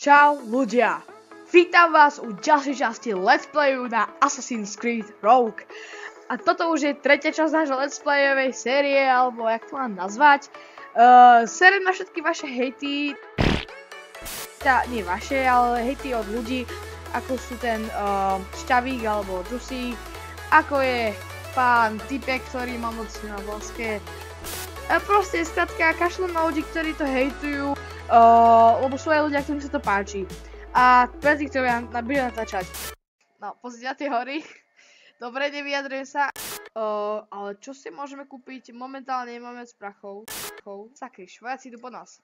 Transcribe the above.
Čau ľudia! Vítam vás u ďalšej časti Let's Playu na Assassin's Creed Rogue. A toto už je tretia časť nášho Let's Playovej série, alebo jak to mám nazvať. Série na všetky vaše hejty, nie vaše, ale hejty od ľudí, ako sú ten Šťavík alebo Dusík, ako je pán Typek, ktorý má moc na boské. Proste skrátka kašľom na ľudí, ktorí to hejtujú, lebo sú aj ľudia, ktorým sa to páči. A pre tých, ktorí budem natáčať. No, pozrite na tie hory. Dobre, nevyjadrujem sa. Ale čo si môžeme kúpiť? Momentálne nemáme z prachov. Sakryš, vojaci idú po nás.